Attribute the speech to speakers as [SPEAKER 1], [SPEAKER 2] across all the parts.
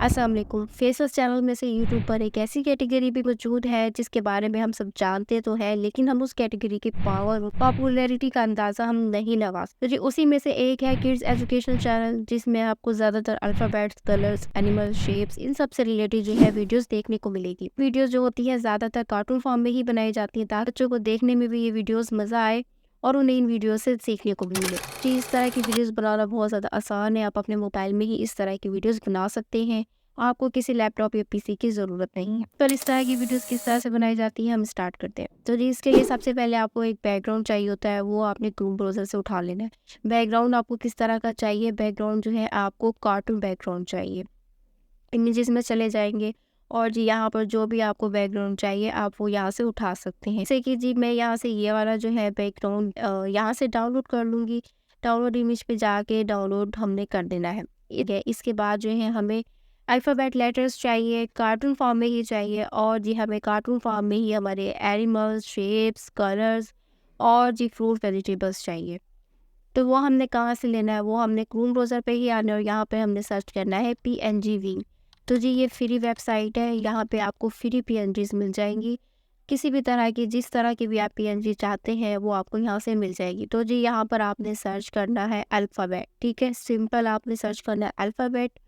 [SPEAKER 1] अस्सलाम वालेकुम। फेसस चैनल में से यूट्यूब पर एक ऐसी कैटेगरी भी मौजूद है जिसके बारे में हम सब जानते तो हैं, लेकिन हम उस कैटेगरी की पावर और पॉपुलैरिटी का अंदाज़ा हम नहीं लगा सकते। तो जी उसी में से एक है किड्स एजुकेशनल चैनल, जिसमें आपको ज़्यादातर अल्फ़ाबेट्स, कलर्स, एनिमल शेप्स इन सब से रिलेटेड जो है वीडियोस देखने को मिलेगी। वीडियोस जो होती है ज़्यादातर कार्टून फॉर्म में ही बनाई जाती हैं ताकि बच्चों को देखने में भी ये वीडियोस मज़ा आए और उन्हें इन वीडियो से सीखने को भी मिले। जी इस तरह की वीडियोस बनाना बहुत ज़्यादा आसान है। आप अपने मोबाइल में ही इस तरह की वीडियोस बना सकते हैं। आपको किसी लैपटॉप या पीसी की ज़रूरत नहीं है। पर इस तरह की वीडियोस किस तरह से बनाई जाती है, हम स्टार्ट करते हैं। तो जी इसके लिए सबसे पहले आपको एक बैकग्राउंड चाहिए होता है, वो आपने क्रोम ब्राउज़र से उठा लेना है। बैकग्राउंड आपको किस तरह का चाहिए? बैकग्राउंड जो है आपको कार्टून बैकग्राउंड चाहिए। इमेजेस में चले जाएंगे और जी यहाँ पर जो भी आपको बैकग्राउंड चाहिए आप वो यहाँ से उठा सकते हैं। जैसे कि जी मैं यहाँ से ये वाला जो है बैकग्राउंड यहाँ से डाउनलोड कर लूँगी। डाउनलोड इमेज पे जाके डाउनलोड हमने कर देना है। ठीक है, इसके बाद जो है हमें अल्फ़ाबेट लेटर्स चाहिए, कार्टून फॉर्म में ही चाहिए और जी हमें कार्टून फॉर्म में ही हमारे एनिमल्स, शेप्स, कलर्स और जी फ्रूट वेजिटेबल्स चाहिए। तो वो हमने कहाँ से लेना है? वो हमने क्रोम ब्राउज़र पे ही आना है और यहाँ पे हमने सर्च करना है पीएनजी। तो जी ये फ्री वेबसाइट है, यहाँ पे आपको फ्री पीएनजीज़ मिल जाएंगी। किसी भी तरह की, जिस तरह की भी आप पीएनजी चाहते हैं वो आपको यहाँ से मिल जाएगी। तो जी यहाँ पर आपने सर्च करना है अल्फ़ाबेट, ठीक है? सिंपल आपने सर्च करना है अल्फ़ाबेट।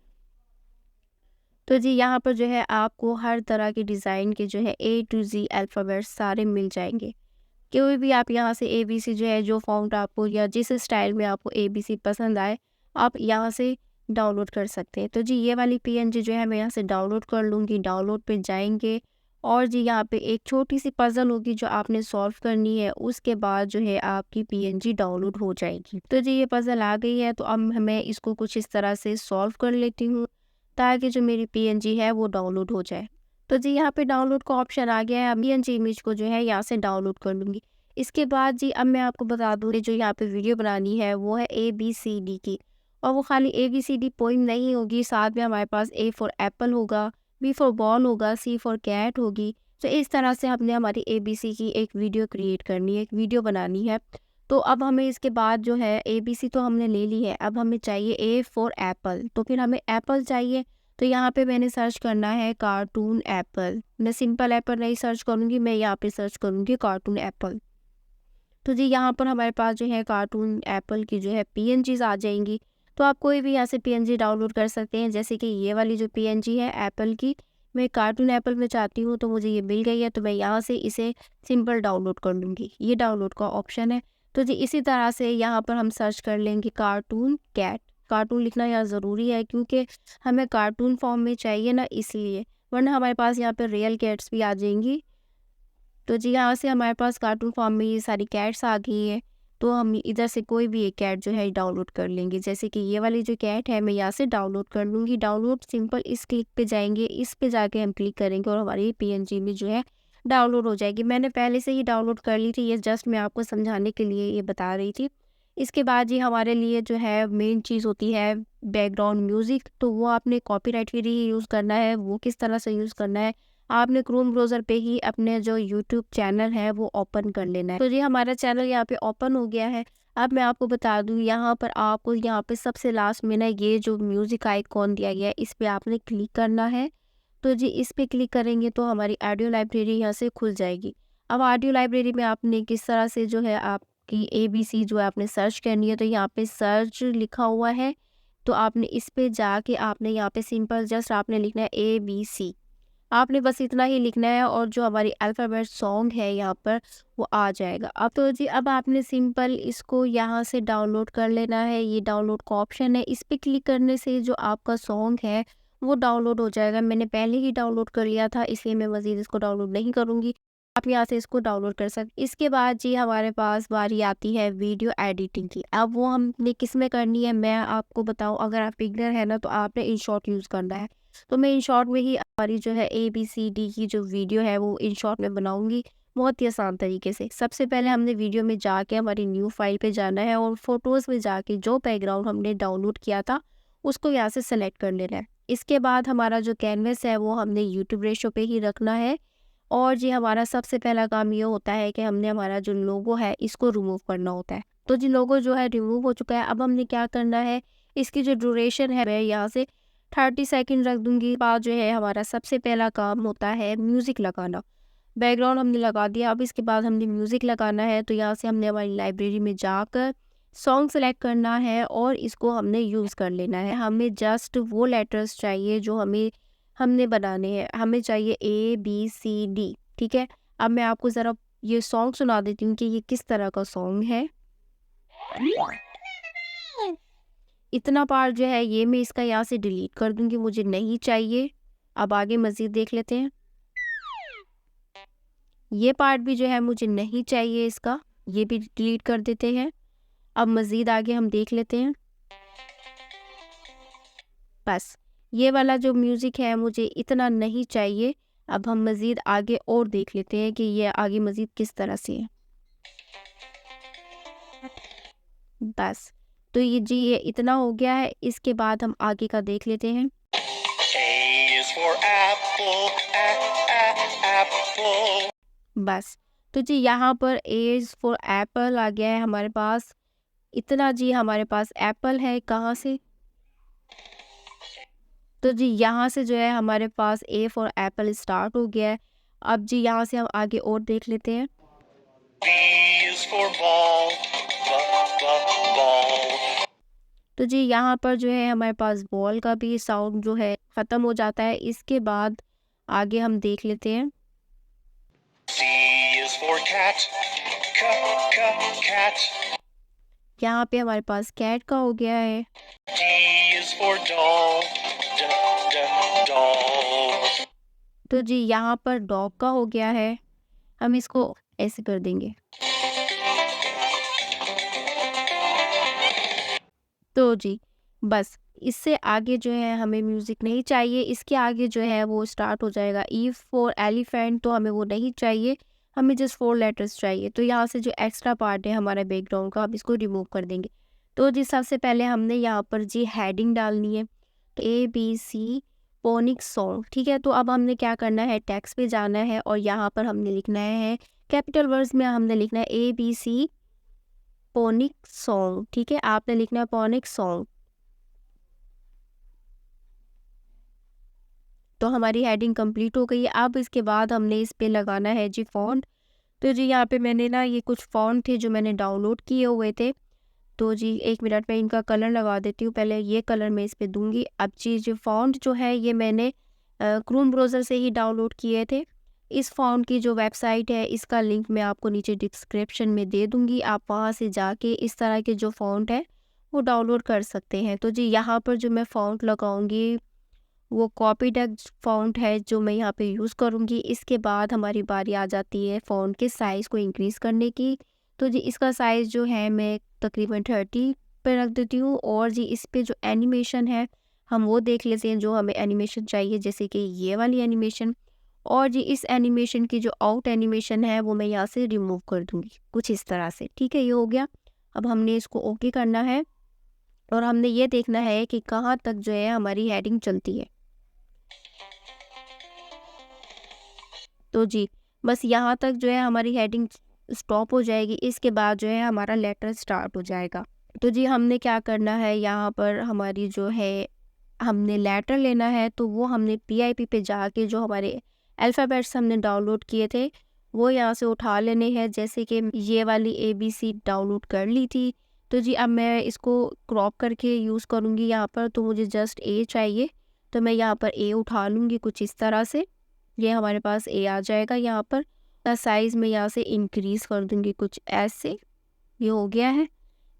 [SPEAKER 1] तो जी यहाँ पर जो है आपको हर तरह के डिज़ाइन के जो है ए टू ज़ी अल्फ़ाबेट्स सारे मिल जाएंगे। कोई भी आप यहाँ से एबीसी जो है, जो फ़ॉन्ट आपको या जिस स्टाइल में आपको एबीसी पसंद आए, आप यहाँ से डाउनलोड कर सकते हैं। तो जी ये वाली पीएनजी जो है मैं यहाँ से डाउनलोड कर लूँगी। डाउनलोड पे जाएंगे और जी यहाँ पे एक छोटी सी पज़ल होगी जो आपने सॉल्व करनी है, उसके बाद जो है आपकी पीएनजी डाउनलोड हो जाएगी। तो जी ये पज़ल आ गई है, तो अब मैं इसको कुछ इस तरह से सॉल्व कर लेती हूँ ताकि जो मेरी पीएनजी है वो डाउनलोड हो जाए। तो जी यहाँ पे डाउनलोड का ऑप्शन आ गया है। अब पीएनजी इमेज को जो है यहाँ से डाउनलोड कर लूँगी। इसके बाद जी अब मैं आपको बता दूँ कि जो यहाँ पे वीडियो बनानी है वो है ABCD की, और वो खाली ABCD पोइम नहीं होगी, साथ में हमारे पास A फॉर एप्पल होगा, B फॉर बॉल होगा, C फॉर कैट होगी। तो इस तरह से हमने हमारी ABC की एक वीडियो क्रिएट करनी है, एक वीडियो बनानी है। तो अब हमें इसके बाद जो है ABC तो हमने ले ली है, अब हमें चाहिए A फॉर एप्पल। तो फिर हमें एप्पल चाहिए, तो यहाँ पे मैंने सर्च करना है कार्टून एप्पल। मैं सिंपल एप्पल नहीं सर्च करूँगी, मैं यहाँ पे सर्च करूँगी कार्टून एप्पल। तो जी यहाँ पर हमारे पास जो है कार्टून एप्पल की जो है पीएनजीज आ जाएंगी। तो आप कोई भी यहाँ से पीएनजी डाउनलोड कर सकते हैं, जैसे कि ये वाली जो पीएनजी है एप्पल की, मैं कार्टून एप्पल में चाहती हूँ तो मुझे ये मिल गई है, तो मैं यहाँ से इसे सिंपल डाउनलोड कर लूँगी। ये डाउनलोड का ऑप्शन है। तो जी इसी तरह से यहाँ पर हम सर्च कर लेंगे कार्टून कैट। कार्टून लिखना यहाँ ज़रूरी है क्योंकि हमें कार्टून फॉर्म में चाहिए ना, इसलिए, वरना हमारे पास यहाँ पर रियल कैट्स भी आ जाएंगी। तो जी यहाँ से हमारे पास कार्टून फॉर्म में ये सारी कैट्स आ गई है, तो हम इधर से कोई भी एक कैट जो है डाउनलोड कर लेंगे। जैसे कि ये वाली जो कैट है मैं यहाँ से डाउनलोड कर लूँगी। डाउनलोड सिंपल इस क्लिक पे जाएंगे, इस पे जाके हम क्लिक करेंगे और हमारी पीएनजी में जो है डाउनलोड हो जाएगी। मैंने पहले से ही डाउनलोड कर ली थी, ये जस्ट मैं आपको समझाने के लिए ये बता रही थी। इसके बाद जी हमारे लिए जो है मेन चीज़ होती है बैकग्राउंड म्यूज़िक, तो वो आपने कॉपीराइट फ्री ही यूज़ करना है। वो किस तरह से यूज़ करना है, आपने क्रोम ब्राउज़र पे ही अपने जो यूट्यूब चैनल है वो ओपन कर लेना है। तो जी हमारा चैनल यहाँ पे ओपन हो गया है। अब मैं आपको बता दूँ, यहाँ पर आपको यहाँ पे सबसे लास्ट में ना ये जो म्यूज़िक आइकॉन दिया गया है, इस पे आपने क्लिक करना है। तो जी इस पे क्लिक करेंगे तो हमारी ऑडियो लाइब्रेरी यहाँ से खुल जाएगी। अब ऑडियो लाइब्रेरी में आपने किस तरह से जो है आपकी ABC जो है आपने सर्च करनी है, तो यहाँ पे सर्च लिखा हुआ है, तो आपने इस पे जाके आपने यहाँ पे सिंपल जस्ट आपने लिखना है ABC। आपने बस इतना ही लिखना है और जो हमारी अल्फ़ाबेट सॉन्ग है यहाँ पर वो आ जाएगा। अब तो जी अब आपने सिंपल इसको यहाँ से डाउनलोड कर लेना है। ये डाउनलोड का ऑप्शन है, इस पे क्लिक करने से जो आपका सॉन्ग है वो डाउनलोड हो जाएगा। मैंने पहले ही डाउनलोड कर लिया था, इसलिए मैं मज़ीद इसको डाउनलोड नहीं करूँगी। आप यहाँ से इसको डाउनलोड कर सकते। इसके बाद जी हमारे पास बारी आती है वीडियो एडिटिंग की। अब वो हमने किस में करनी है मैं आपको बताऊँ, अगर आप बिगिनर है ना तो आपने InShot यूज़ करना है। तो मैं InShot में ही हमारी जो है ABCD की जो वीडियो है वो InShot में बनाऊंगी, बहुत ही आसान तरीके से। सबसे पहले हमने वीडियो में जाके हमारी न्यू फाइल पे जाना है और फोटोज़ में जाके जो बैकग्राउंड हमने डाउनलोड किया था उसको यहाँ से सेलेक्ट कर लेना है। इसके बाद हमारा जो कैनवस है वो हमने यूट्यूब रेशो पे ही रखना है। और जी हमारा सबसे पहला काम ये होता है कि हमने हमारा जो लोगो है इसको रिमूव करना होता है। तो जी लोगो जो है रिमूव हो चुका है। अब हमने क्या करना है, इसकी जो ड्यूरेशन है मैं यहाँ से 30 सेकंड रख दूंगी। बाद जो है हमारा सबसे पहला काम होता है म्यूज़िक लगाना। बैकग्राउंड हमने लगा दिया, अब इसके बाद हमने म्यूज़िक लगाना है। तो यहाँ से हमने हमारी लाइब्रेरी में जाकर सॉन्ग सेलेक्ट करना है और इसको हमने यूज़ कर लेना है। हमें जस्ट वो लेटर्स चाहिए जो हमने बनाने हैं। हमें चाहिए ABCD, ठीक है। अब मैं आपको ज़रा ये सॉन्ग सुना देती हूँ कि ये किस तरह का सॉन्ग है। इतना पार्ट जो है ये मैं इसका यहाँ से डिलीट कर दूंगी, मुझे नहीं चाहिए। अब आगे मज़ीद देख लेते हैं। ये पार्ट भी जो है मुझे नहीं चाहिए इसका, ये भी डिलीट कर देते हैं। अब मज़ीद आगे हम देख लेते हैं। बस ये वाला जो म्यूज़िक है मुझे इतना नहीं चाहिए। अब हम मज़ीद आगे और देख लेते हैं कि ये आगे मज़ीद किस तरह से है। बस तो ये इतना हो गया है। इसके बाद हम आगे का देख लेते हैं।
[SPEAKER 2] A is for apple, apple.
[SPEAKER 1] बस तो जी यहाँ पर A is for apple आ गया है हमारे पास। इतना जी हमारे पास एप्पल है कहाँ से, तो जी यहाँ से जो है हमारे पास A for apple स्टार्ट हो गया है। अब जी यहाँ से हम आगे और देख लेते हैं।
[SPEAKER 2] B is for ball, ball.
[SPEAKER 1] तो जी यहाँ पर जो है हमारे पास बॉल का भी साउंड जो है ख़त्म हो जाता है। इसके बाद आगे हम देख लेते हैं।
[SPEAKER 2] C is for cat, cat.
[SPEAKER 1] यहाँ पे हमारे पास कैट का हो गया है।
[SPEAKER 2] D is for doll, doll.
[SPEAKER 1] तो जी यहाँ पर डॉग का हो गया है। हम इसको ऐसे कर देंगे। तो जी बस इससे आगे जो है हमें म्यूज़िक नहीं चाहिए। इसके आगे जो है वो स्टार्ट हो जाएगा E फॉर एलिफेंट, तो हमें वो नहीं चाहिए, हमें जस्ट 4 लेटर्स चाहिए। तो यहाँ से जो एक्स्ट्रा पार्ट है हमारा बैकग्राउंड का, हम इसको रिमूव कर देंगे। तो जी सबसे पहले हमने यहाँ पर जी हेडिंग डालनी है, तो ABC फोनिक सॉन्ग, ठीक है। तो अब हमने क्या करना है, टेक्स्ट पे जाना है और यहाँ पर हमने लिखना है कैपिटल वर्ड्स में, हमने लिखना है ABC फोनिक सॉन्ग, ठीक है। आपने लिखना है फोनिक सॉन्ग। तो हमारी हेडिंग कंप्लीट हो गई है। अब इसके बाद हमने इस पे लगाना है जी फ़ॉन्ट। तो जी यहाँ पे मैंने ना ये कुछ फ़ॉन्ट थे जो मैंने डाउनलोड किए हुए थे। तो जी 1 मिनट में इनका कलर लगा देती हूँ। पहले ये कलर मैं इस पे दूंगी। अब जी जो फ़ॉन्ट जो है ये मैंने क्रोम ब्राउज़र से ही डाउनलोड किए थे। इस फ़ॉन्ट की जो वेबसाइट है इसका लिंक मैं आपको नीचे डिस्क्रिप्शन में दे दूँगी। आप वहाँ से जाके इस तरह के जो फ़ॉन्ट है वो डाउनलोड कर सकते हैं। तो जी यहाँ पर जो मैं फ़ॉन्ट लगाऊंगी वो कॉपी टेक्स्ट फ़ॉन्ट है जो मैं यहाँ पे यूज़ करूँगी। इसके बाद हमारी बारी आ जाती है फ़ॉन्ट के साइज़ को इंक्रीज़ करने की। तो जी इसका साइज़ जो है मैं तकरीबन 30 पे रख देती हूँ। और जी इस पे जो एनिमेशन है हम वो देख लेते हैं जो हमें एनिमेशन चाहिए, जैसे कि ये वाली एनिमेशन। और जी इस एनिमेशन की जो आउट एनिमेशन है वो मैं यहाँ से रिमूव कर दूँगी कुछ इस तरह से, ठीक है। ये हो गया। अब हमने इसको ओके करना है और हमने ये देखना है कि कहाँ तक जो है हमारी हेडिंग चलती है। तो जी बस यहाँ तक जो है हमारी हेडिंग स्टॉप हो जाएगी। इसके बाद जो है हमारा लेटर स्टार्ट हो जाएगा। तो जी हमने क्या करना है, यहाँ पर हमारी जो है हमने लेटर लेना है। तो वो हमने PIP पे जाके जो हमारे अल्फ़ाबेट्स हमने डाउनलोड किए थे वो यहाँ से उठा लेने हैं। जैसे कि ये वाली ABC डाउनलोड कर ली थी। तो जी अब मैं इसको क्रॉप करके यूज़ करूँगी यहाँ पर। तो मुझे जस्ट A चाहिए, तो मैं यहाँ पर A उठा लूँगी कुछ इस तरह से। ये हमारे पास A आ जाएगा। यहाँ पर साइज़ में यहाँ से इंक्रीज़ कर दूँगी कुछ ऐसे। ये हो गया है।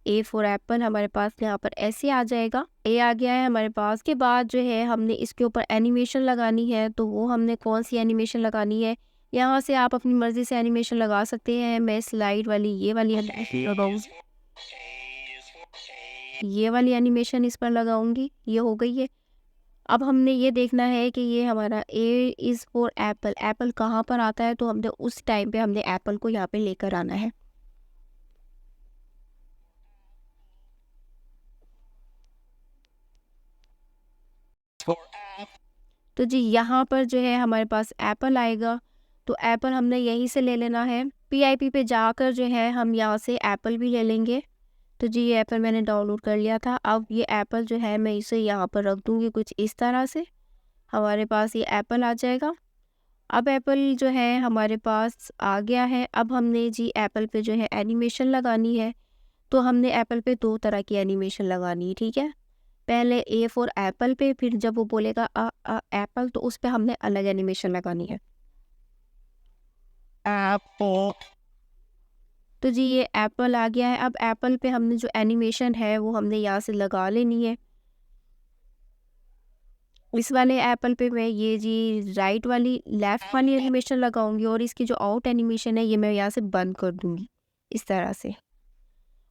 [SPEAKER 1] A फॉर एप्पल हमारे पास यहाँ पर ऐसे आ जाएगा। A आ गया है हमारे पास। के बाद जो है हमने इसके ऊपर एनिमेशन लगानी है। तो वो हमने कौन सी एनिमेशन लगानी है, यहाँ से आप अपनी मर्ज़ी से एनिमेशन लगा सकते हैं। मैं स्लाइड वाली ये वाली लगाऊँगी, ये वाली एनिमेशन इस पर लगाऊंगी। ये हो गई है। अब हमने ये देखना है कि ये हमारा A is for Apple, Apple कहाँ पर आता है। तो हमने उस टाइम पे हमने एप्पल को यहाँ पे लेकर आना है। तो जी यहाँ पर जो है हमारे पास एप्पल आएगा। तो एप्पल हमने यहीं से ले लेना है। PIP पे जाकर जो है हम यहाँ से एप्पल भी ले लेंगे। तो जी ये एप्पल मैंने डाउनलोड कर लिया था। अब ये एप्पल जो है मैं इसे यहाँ पर रख दूँगी कुछ इस तरह से, हमारे पास ये एप्पल आ जाएगा। अब एप्पल जो है हमारे पास आ गया है। अब हमने जी एप्पल पे जो है एनिमेशन लगानी है। तो हमने एप्पल पे 2 तरह की एनिमेशन लगानी है, ठीक है? पहले ए फॉर एप्पल पे, फिर जब वो बोलेगा एप्पल, तो उस पे हमने अलग एनिमेशन लगानी है।
[SPEAKER 2] apple,
[SPEAKER 1] तो जी ये एप्पल आ गया है। अब एप्पल पे हमने जो एनिमेशन है वो हमने यहाँ से लगा लेनी है। इस वाले एप्पल पे मैं ये जी राइट वाली लेफ्ट वाली एनिमेशन लगाऊंगी और इसकी जो आउट एनिमेशन है ये मैं यहाँ से बंद कर दूंगी इस तरह से।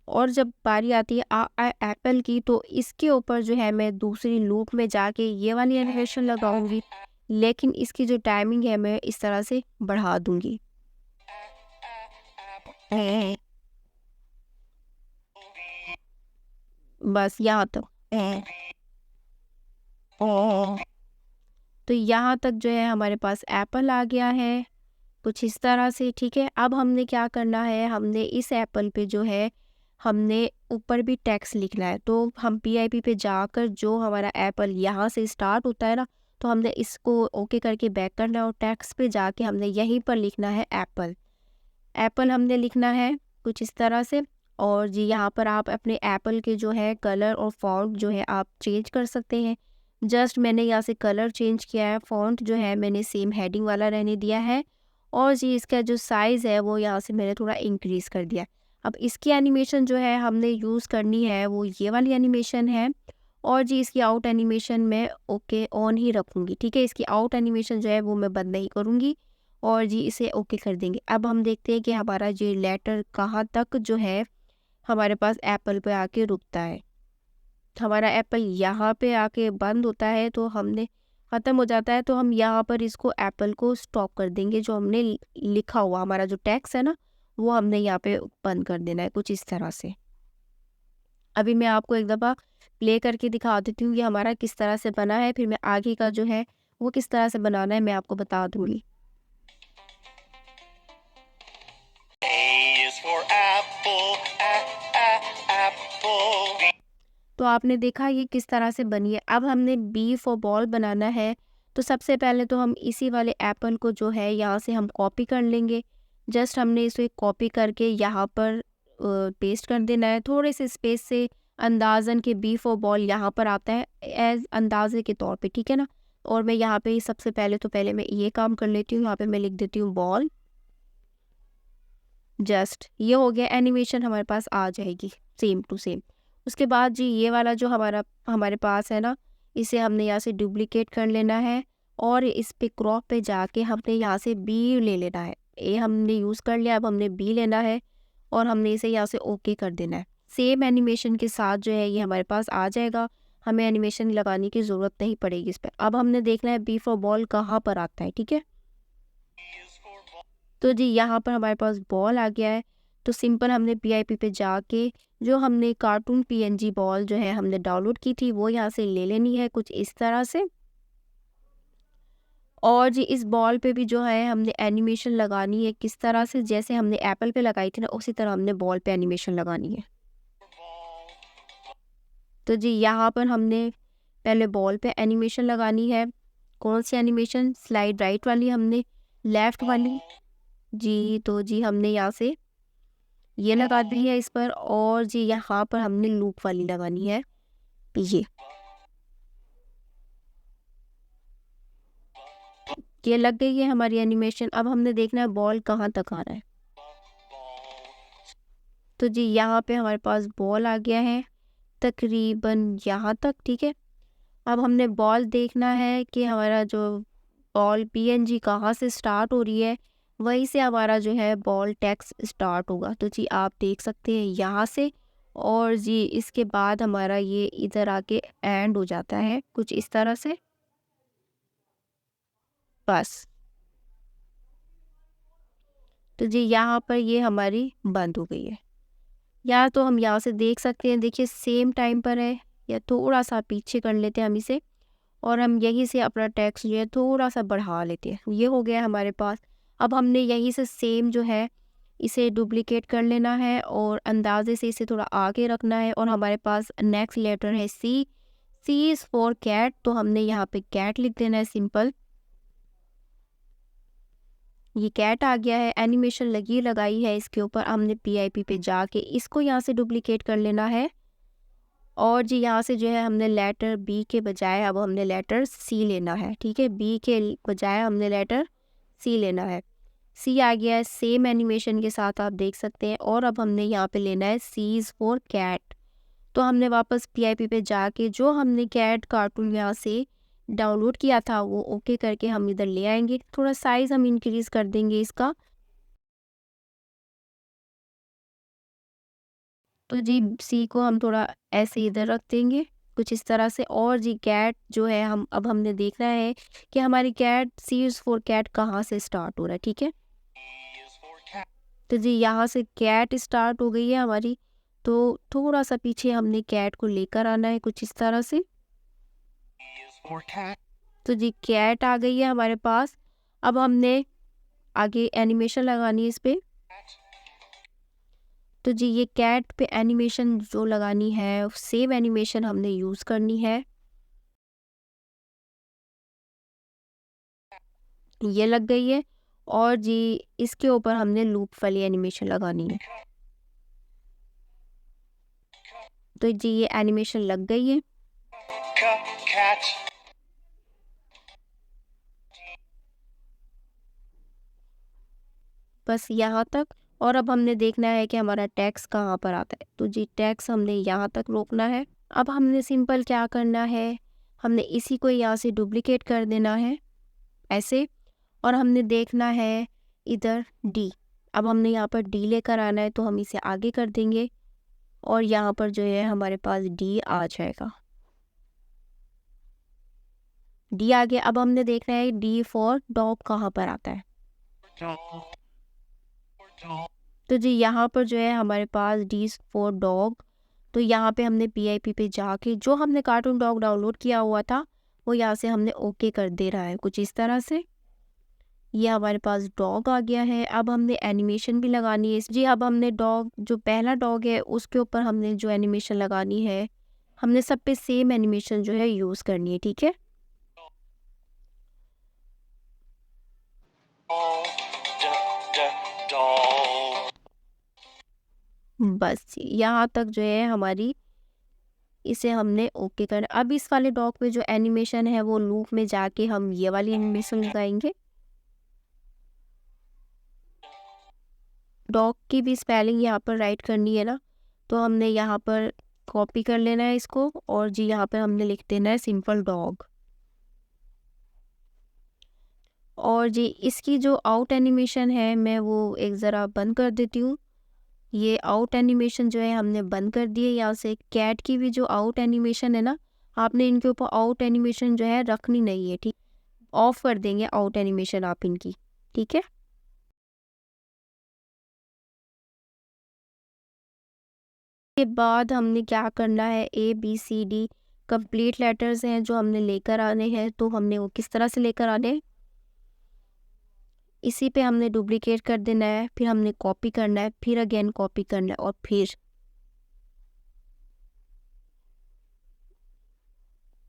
[SPEAKER 1] और जब बारी आती है एप्पल की, तो इसके ऊपर जो है मैं दूसरी लूप में जाके ये वाली एनिमेशन लगाऊंगी, लेकिन इसकी जो टाइमिंग है मैं इस तरह से बढ़ा दूंगी, बस यहाँ तक। तो यहाँ तक जो है हमारे पास एप्पल आ गया है कुछ इस तरह से, ठीक है? अब हमने क्या करना है, हमने इस एप्पल पे जो है हमने ऊपर भी टेक्स्ट लिखना है। तो हम PIP पे जाकर जो हमारा एप्पल यहाँ से स्टार्ट होता है ना, तो हमने इसको ओके करके बैक करना है और टेक्स्ट पे जाके हमने यहीं पर लिखना है एप्पल। एप्पल हमने लिखना है कुछ इस तरह से। और जी यहाँ पर आप अपने एप्पल के जो है कलर और फॉन्ट जो है आप चेंज कर सकते हैं। जस्ट मैंने यहाँ से कलर चेंज किया है, फॉन्ट जो है मैंने सेम हेडिंग वाला रहने दिया है, और जी इसका जो साइज़ है वो यहाँ से मैंने थोड़ा इंक्रीज़ कर दिया। अब इसकी एनिमेशन जो है हमने यूज़ करनी है वो ये वाली एनिमेशन है, और जी इसकी आउट एनिमेशन मैं ओके ऑन ही रखूँगी, ठीक है? इसकी आउट एनिमेशन जो है वो मैं बंद नहीं करूँगी, और जी इसे ओके कर देंगे। अब हम देखते हैं कि हमारा ये लेटर कहाँ तक जो है हमारे पास एप्पल पे आके रुकता है। हमारा एप्पल यहाँ पे आके बंद होता है, तो हमने ख़त्म हो जाता है, तो हम यहाँ पर इसको एप्पल को स्टॉप कर देंगे। जो हमने लिखा हुआ हमारा जो टेक्स्ट है ना, वो हमने यहाँ पे बंद कर देना है कुछ इस तरह से। अभी मैं आपको एक दफ़ा प्ले करके दिखा देती हूँ ये हमारा किस तरह से बना है, फिर मैं आगे का जो है वो किस तरह से बनाना है मैं आपको बता दूँगी।
[SPEAKER 2] A is for apple, apple.
[SPEAKER 1] तो आपने देखा ये किस तरह से बनी है। अब हमने बी फॉर बॉल बनाना है, तो सबसे पहले तो हम इसी वाले एप्पल को जो है यहाँ से हम कॉपी कर लेंगे। जस्ट हमने इसे कॉपी करके यहाँ पर पेस्ट कर देना है थोड़े से स्पेस से, अंदाज़न के बी फॉर बॉल यहाँ पर आता है एज अंदाजे के तौर पे, ठीक है ना? और मैं यहाँ पे सबसे पहले तो पहले मैं ये काम कर लेती हूँ, यहाँ पे मैं लिख देती हूँ बॉल। जस्ट ये हो गया, एनिमेशन हमारे पास आ जाएगी सेम टू सेम। उसके बाद जी ये वाला जो हमारे पास है ना, इसे हमने यहाँ से डुप्लीकेट कर लेना है, और इस पे क्रॉप पे जाके हमने यहाँ से बी ले लेना है। ए हमने यूज़ कर लिया, अब हमने बी लेना है और हमने इसे यहाँ से ओके कर देना है। सेम एनिमेशन के साथ जो है ये हमारे पास आ जाएगा, हमें एनिमेशन लगाने की ज़रूरत नहीं पड़ेगी इस पर। अब हमने देखना है बी फॉर बॉल कहाँ पर आता है, ठीक है? तो जी यहाँ पर हमारे पास बॉल आ गया है, तो सिंपल हमने PIP पे जाके जो हमने कार्टून PNG बॉल जो है हमने डाउनलोड की थी वो यहाँ से ले लेनी है कुछ इस तरह से। और जी इस बॉल पे भी जो है हमने एनिमेशन लगानी है किस तरह से, जैसे हमने एप्पल पे लगाई थी ना उसी तरह हमने बॉल पे एनिमेशन लगानी है। तो जी यहाँ पर हमने पहले बॉल पे एनिमेशन लगानी है। कौन सी एनिमेशन? स्लाइड राइट वाली, हमने लेफ्ट वाली जी। तो जी हमने यहाँ से ये लगा दी है इस पर, और जी यहाँ पर हमने लूप वाली लगानी है ये लग गई है हमारी एनिमेशन। अब हमने देखना है बॉल कहाँ तक आ रहा है। तो जी यहाँ पे हमारे पास बॉल आ गया है तकरीबन यहाँ तक, ठीक है? अब हमने बॉल देखना है कि हमारा जो बॉल PNG कहाँ से स्टार्ट हो रही है, वहीं से हमारा जो है बॉल टेक्स्ट स्टार्ट होगा। तो जी आप देख सकते हैं यहाँ से, और जी इसके बाद हमारा ये इधर आके एंड हो जाता है कुछ इस तरह से, बस। तो जी यहाँ पर ये हमारी बंद हो गई है। या तो हम यहाँ से देख सकते हैं, देखिए सेम टाइम पर है, या थोड़ा सा पीछे कर लेते हैं हम इसे, और हम यहीं से अपना टेक्स्ट जो है थोड़ा सा बढ़ा लेते हैं। ये हो गया हमारे पास। अब हमने यहीं से सेम जो है इसे डुप्लिकेट कर लेना है और अंदाजे से इसे थोड़ा आगे रखना है। और हमारे पास नेक्स्ट लेटर है सी। सी इज़ फॉर कैट, तो हमने यहाँ पे कैट लिख देना है सिंपल। ये कैट आ गया है, एनिमेशन लगी लगाई है इसके ऊपर। हमने PIP पे जाके इसको यहाँ से डुप्लिकेट कर लेना है। और जी यहाँ से जो है हमने लेटर बी के बजाय अब हमने लेटर सी लेना है। ठीक है, बी के बजाय हमने लेटर सी लेना है। सी आ गया है सेम एनिमेशन के साथ, आप देख सकते हैं। और अब हमने यहाँ पे लेना है सी इज़ फॉर कैट। तो हमने वापस PIP पे जाके जो हमने कैट कार्टून यहाँ से डाउनलोड किया था वो ओके करके हम इधर ले आएंगे। थोड़ा साइज़ हम इंक्रीज़ कर देंगे इसका। तो जी सी को हम थोड़ा ऐसे इधर रख देंगे, कुछ इस तरह से। और जी कैट जो है हम अब हमने देखना है कि हमारी cat C is for cat कहाँ से स्टार्ट हो रहा है। ठीक है,
[SPEAKER 2] is for cat.
[SPEAKER 1] तो जी यहाँ से कैट स्टार्ट हो गई है हमारी। तो थोड़ा सा पीछे हमने कैट को लेकर आना है कुछ इस तरह से।
[SPEAKER 2] Is for cat.
[SPEAKER 1] तो जी कैट आ गई है हमारे पास। अब हमने आगे एनिमेशन लगानी है इस पे। तो जी ये कैट पे एनिमेशन जो लगानी है सेम एनिमेशन हमने यूज़ करनी है। ये लग गई है। और जी इसके ऊपर हमने लूप वाली एनिमेशन लगानी है। तो जी ये एनिमेशन लग गई है।
[SPEAKER 2] Cat.
[SPEAKER 1] बस यहाँ तक। और अब हमने देखना है कि हमारा टैक्स कहाँ पर आता है। तो जी टैक्स हमने यहाँ तक रोकना है। अब हमने सिंपल क्या करना है, हमने इसी को यहाँ से डुप्लिकेट कर देना है ऐसे। और हमने देखना है इधर डी। अब हमने यहाँ पर डी लेकर आना है, तो हम इसे आगे कर देंगे और यहाँ पर जो है हमारे पास डी आ जाएगा। डी आ गया। अब हमने देखना है डी फॉर डॉग कहाँ पर आता है।
[SPEAKER 2] Dog. Dog.
[SPEAKER 1] तो जी यहाँ पर जो है हमारे पास डी फॉर डॉग। तो यहाँ पे हमने PIP पे जाके जो हमने कार्टून डॉग डाउनलोड किया हुआ था वो यहाँ से हमने ओके कर दे रहा है कुछ इस तरह से। ये हमारे पास डॉग आ गया है। अब हमने एनिमेशन भी लगानी है जी। अब हमने डॉग जो पहला डॉग है उसके ऊपर हमने जो एनिमेशन लगानी है, हमने सब पे सेम एनिमेशन जो है यूज़ करनी है। ठीक है,
[SPEAKER 2] Dog.
[SPEAKER 1] बस यहाँ तक जो है हमारी इसे हमने ओके करना। अब इस वाले डॉग पे जो एनिमेशन है वो लूप में जाके हम ये वाली एनिमेशन लगाएंगे। डॉग की भी स्पेलिंग यहाँ पर राइट करनी है ना, तो हमने यहाँ पर कॉपी कर लेना है इसको। और जी यहाँ पर हमने लिख देना है सिंपल डॉग। और जी इसकी जो आउट एनिमेशन है मैं वो एक ज़रा बंद कर देती हूँ। ये आउट एनिमेशन जो है हमने बंद कर दी है। यहाँ से कैट की भी जो आउट एनिमेशन है ना, आपने इनके ऊपर आउट एनिमेशन जो है रखनी नहीं है। ठीक, ऑफ कर देंगे आउट एनिमेशन आप इनकी। ठीक है, के बाद हमने क्या करना है, ABCD कंप्लीट लेटर्स हैं जो हमने लेकर आने हैं। तो हमने वो किस तरह से लेकर आने हैं, इसी पे हमने डुप्लीकेट कर देना है, फिर हमने कॉपी करना है, फिर अगेन कॉपी करना है और फिर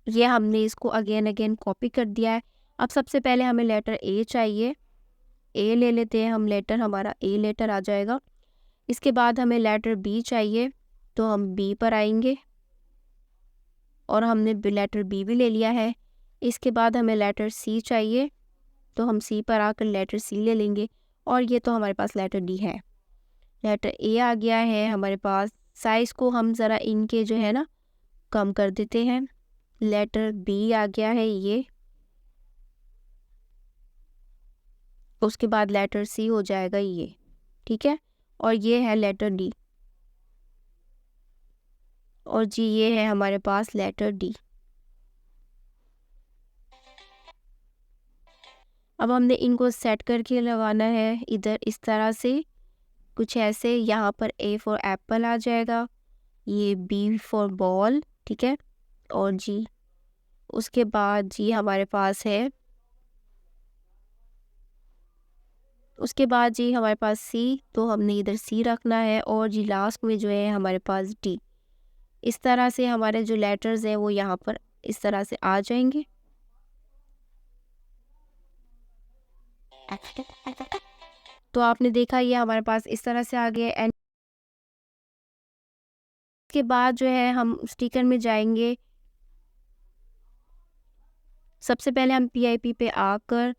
[SPEAKER 1] ये हमने इसको अगेन अगेन कॉपी कर दिया है। अब सबसे पहले हमें लेटर A चाहिए। A ले लेते हैं हम, लेटर हमारा A लेटर आ जाएगा। इसके बाद हमें लेटर B चाहिए, तो हम B पर आएंगे और हमने लेटर B भी ले लिया है। इसके बाद हमें लेटर C चाहिए, तो हम C पर आकर लेटर C ले लेंगे। और ये तो हमारे पास लेटर D है। लेटर A आ गया है हमारे पास। साइज़ को हम ज़रा इनके जो है ना कम कर देते हैं। लेटर B आ गया है ये। उसके बाद लेटर C हो जाएगा ये। ठीक है, और ये है लेटर D। और जी ये है हमारे पास लेटर D। अब हमने इनको सेट करके लगाना है इधर इस तरह से, कुछ ऐसे। यहाँ पर A फॉर एप्पल आ जाएगा, ये B फॉर बॉल। ठीक है, और जी उसके बाद जी हमारे पास है उसके बाद जी हमारे पास सी, तो हमने इधर सी रखना है और जी लास्ट में जो है हमारे पास डी। इस तरह से हमारे जो लेटर्स हैं वो यहाँ पर इस तरह से आ जाएंगे। तो आपने देखा ये हमारे पास इस तरह से आ गया। एंड इसके बाद जो है हम स्टिकर में जाएंगे। सबसे पहले हम PIP पे आकर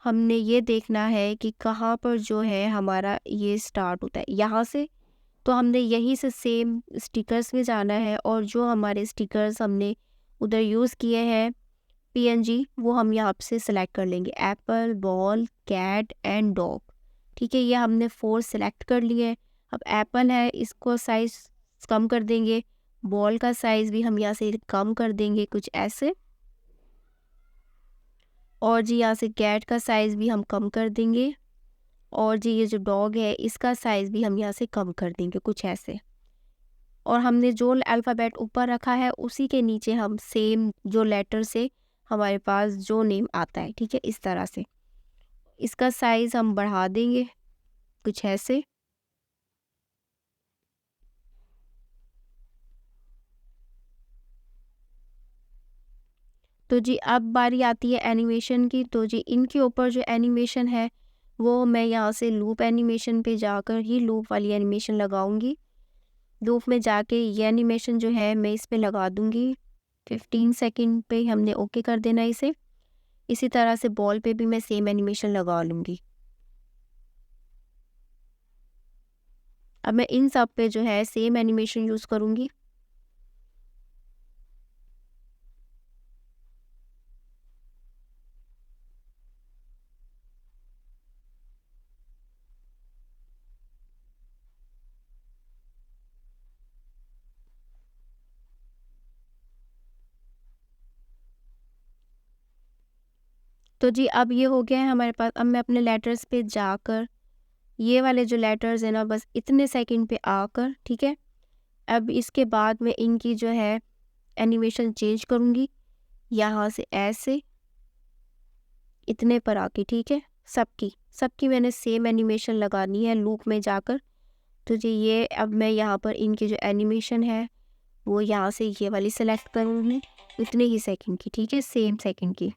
[SPEAKER 1] हमने ये देखना है कि कहाँ पर जो है हमारा ये स्टार्ट होता है, यहाँ से। तो हमने यहीं से सेम स्टिकर्स में जाना है और जो हमारे स्टिकर्स हमने उधर यूज़ किए हैं PNG, वो हम यहाँ से सिलेक्ट कर लेंगे। Apple, ball, cat and dog. ठीक है, ये हमने 4 सिलेक्ट कर लिए। अब एप्पल है, इसको साइज़ कम कर देंगे। बॉल का साइज़ भी हम यहाँ से कम कर देंगे कुछ ऐसे। और जी यहाँ से कैट का साइज़ भी हम कम कर देंगे। और जी ये जो डॉग है इसका साइज़ भी हम यहाँ से कम कर देंगे कुछ ऐसे। और हमने जो अल्फ़ाबेट ऊपर रखा है उसी के नीचे हम सेम जो लेटर से हमारे पास जो नेम आता है, ठीक है, इस तरह से इसका साइज़ हम बढ़ा देंगे कुछ ऐसे। तो जी अब बारी आती है एनिमेशन की। तो जी इनके ऊपर जो एनिमेशन है वो मैं यहाँ से लूप एनिमेशन पे जाकर ही लूप वाली एनिमेशन लगाऊंगी। लूप में जाके ये एनिमेशन जो है मैं इस पे लगा दूंगी। 15 सेकंड पे हमने ओके कर देना इसे। इसी तरह से बॉल पे भी मैं सेम एनिमेशन लगा लूँगी। अब मैं इन सब पे जो है सेम एनिमेशन यूज़ करूँगी। तो जी अब ये हो गया है हमारे पास। अब मैं अपने लेटर्स पे जाकर ये वाले जो लेटर्स हैं ना बस इतने सेकंड पे आकर, ठीक है, अब इसके बाद मैं इनकी जो है एनिमेशन चेंज करूँगी यहाँ से ऐसे इतने पर आके, ठीक है। सबकी मैंने सेम एनिमेशन लगानी है लूप में जाकर। तो जी ये अब मैं यहाँ पर इनकी जो एनिमेशन है वो यहाँ से ये वाली सेलेक्ट करूँगी इतने ही सेकंड की, ठीक है, सेम सेकंड की।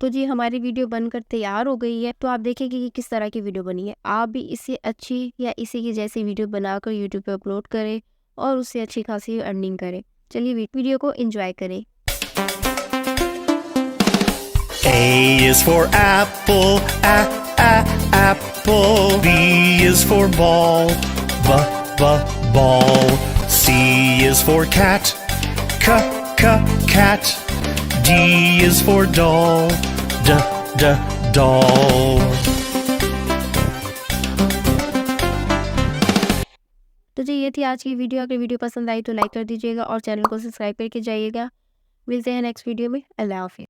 [SPEAKER 1] तो जी हमारी वीडियो बनकर तैयार हो गई है। तो आप देखेंगे कि किस तरह की वीडियो बनी है। आप भी इससे अच्छी या इसी की जैसी वीडियो बनाकर यूट्यूब पे अपलोड करें और उससे अच्छी खासी अर्निंग करें। चलिए वीडियो को एंजॉय करें।
[SPEAKER 2] A is for apple, apple. B is for ball, ball. C is for cat, cat. D is for doll, doll.
[SPEAKER 1] तो जी ये थी आज की वीडियो। अगर वीडियो पसंद आई तो लाइक कर दीजिएगा और चैनल को सब्सक्राइब करके जाइएगा। मिलते हैं नेक्स्ट वीडियो में। अल्लाह हाफिज़।